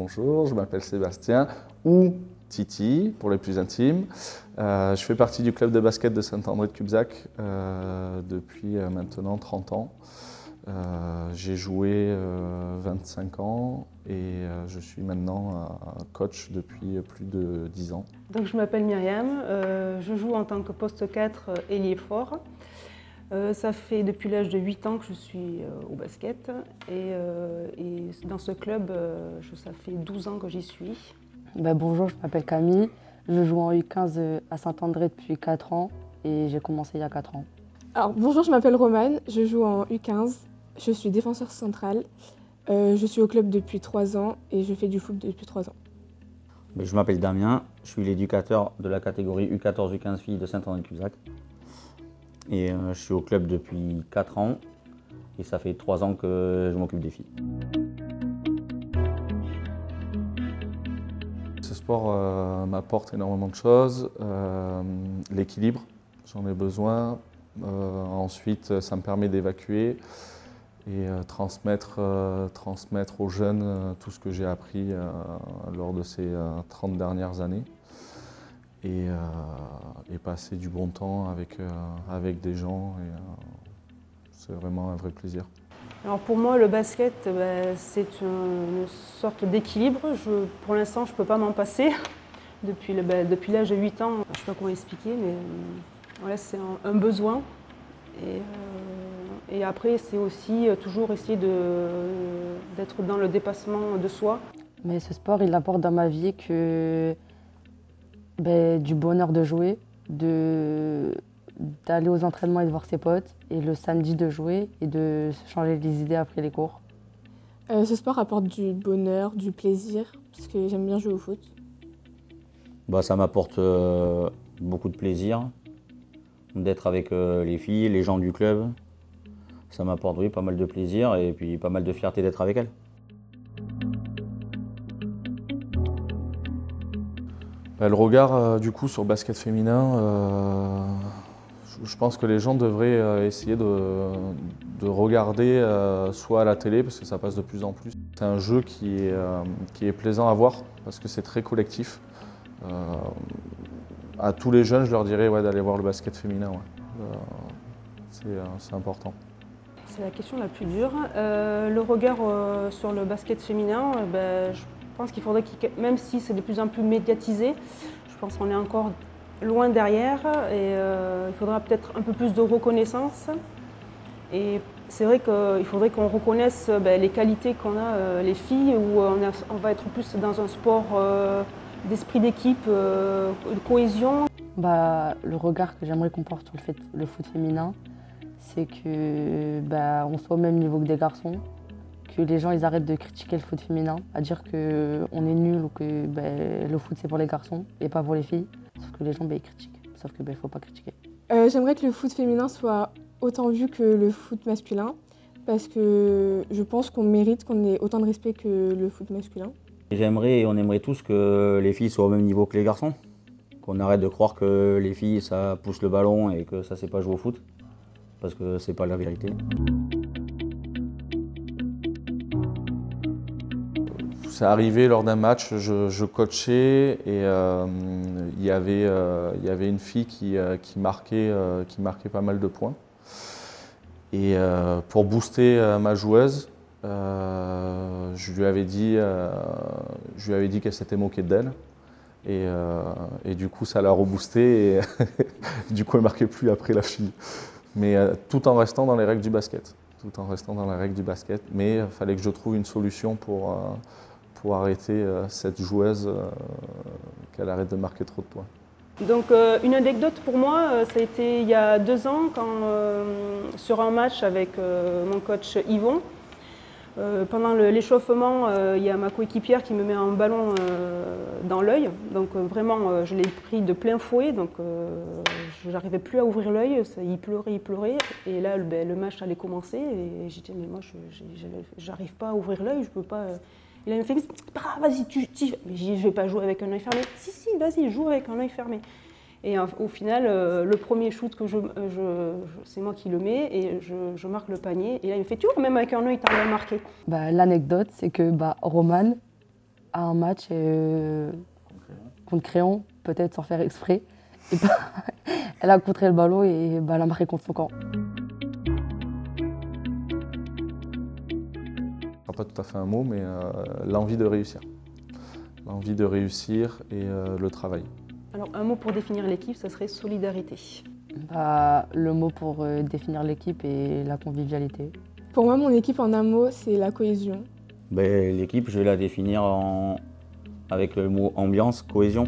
Bonjour, je m'appelle Sébastien, ou Titi pour les plus intimes. Je fais partie du club de basket de Saint-André-de-Cubzac depuis maintenant 30 ans. J'ai joué 25 ans et je suis maintenant coach depuis plus de 10 ans. Donc, je m'appelle Myriam, je joue en tant que poste 4 ailier fort. Ça fait depuis l'âge de 8 ans que je suis au basket et dans ce club, ça fait 12 ans que j'y suis. Bonjour, je m'appelle Camille, je joue en U15 à Saint-André depuis 4 ans et j'ai commencé il y a 4 ans. Alors, bonjour, je m'appelle Romane, je joue en U15, je suis défenseur central, je suis au club depuis 3 ans et je fais du foot depuis 3 ans. Je m'appelle Damien, je suis l'éducateur de la catégorie U14-U15 filles de Saint-André-de-Cubzac. Et je suis au club depuis 4 ans et ça fait 3 ans que je m'occupe des filles. Ce sport m'apporte énormément de choses. L'équilibre, j'en ai besoin. Ensuite, ça me permet d'évacuer et transmettre aux jeunes tout ce que j'ai appris lors de ces 30 dernières années. Et passer du bon temps avec des gens. C'est vraiment un vrai plaisir. Alors pour moi, le basket, c'est une sorte d'équilibre. Pour l'instant, je ne peux pas m'en passer. Depuis l'âge de 8 ans, je ne sais pas comment expliquer, mais voilà, c'est un besoin. Et après, c'est aussi toujours essayer d'être dans le dépassement de soi. Mais ce sport, il apporte dans ma vie que du bonheur de jouer, d'aller aux entraînements et de voir ses potes, et le samedi de jouer et de se changer les idées après les cours. Ce sport apporte du bonheur, du plaisir, parce que j'aime bien jouer au foot. Ça m'apporte beaucoup de plaisir d'être avec les filles, les gens du club. Ça m'apporte pas mal de plaisir et puis pas mal de fierté d'être avec elles. Le regard du coup sur le basket féminin, je pense que les gens devraient essayer de regarder soit à la télé, parce que ça passe de plus en plus. C'est un jeu qui est plaisant à voir, parce que c'est très collectif. À tous les jeunes, je leur dirais d'aller voir le basket féminin. C'est important. C'est la question la plus dure. Le regard sur le basket féminin, je pense qu'il faudrait, même si c'est de plus en plus médiatisé, je pense qu'on est encore loin derrière et il faudra peut-être un peu plus de reconnaissance. Et c'est vrai qu'il faudrait qu'on reconnaisse les qualités qu'on a, les filles, où on va être plus dans un sport d'esprit d'équipe, de cohésion. Le regard que j'aimerais qu'on porte sur le foot féminin, c'est que on soit au même niveau que des garçons, que les gens ils arrêtent de critiquer le foot féminin, à dire qu'on est nul ou que le foot c'est pour les garçons et pas pour les filles. Sauf que les gens ils critiquent, sauf que faut pas critiquer. J'aimerais que le foot féminin soit autant vu que le foot masculin, parce que je pense qu'on mérite qu'on ait autant de respect que le foot masculin. J'aimerais et on aimerait tous que les filles soient au même niveau que les garçons. Qu'on arrête de croire que les filles ça pousse le ballon et que ça c'est pas jouer au foot. Parce que c'est pas la vérité. C'est arrivé lors d'un match, je coachais et il y avait une fille qui marquait pas mal de points. Et pour booster ma joueuse, je lui avais dit qu'elle s'était moquée d'elle. Et du coup, ça l'a reboosté et du coup, elle ne marquait plus après la fille. Mais tout en restant dans les règles du basket. Mais il fallait que je trouve une solution pour arrêter cette joueuse, qu'elle arrête de marquer trop de points. Donc une anecdote pour moi, ça a été il y a 2 ans, sur un match avec mon coach Yvon. Pendant l'échauffement, il y a ma coéquipière qui me met un ballon dans l'œil. Donc vraiment, je l'ai pris de plein fouet. Donc je n'arrivais plus à ouvrir l'œil. Il pleurait. Et là, le match allait commencer. Et j'ai dit, mais moi, je n'arrive pas à ouvrir l'œil, je peux pas. Il a fait, vas-y, mais je ne vais pas jouer avec un œil fermé. Si, vas-y, joue avec un œil fermé. Et au final, le premier shoot que c'est moi qui le mets et je marque le panier. Et là, il me fait, tu vois, même avec un œil, tu arrives à marquer. L'anecdote, c'est que Romane, à un match contre Créon, peut-être sans faire exprès. Et bah, elle a contré le ballon et bah, elle a marqué contre son camp. Pas tout à fait un mot, mais l'envie de réussir. L'envie de réussir et le travail. Alors un mot pour définir l'équipe, ça serait solidarité. Bah, le mot pour définir l'équipe est la convivialité. Pour moi, mon équipe en un mot, c'est la cohésion. Ben, l'équipe, je vais la définir avec le mot ambiance, cohésion.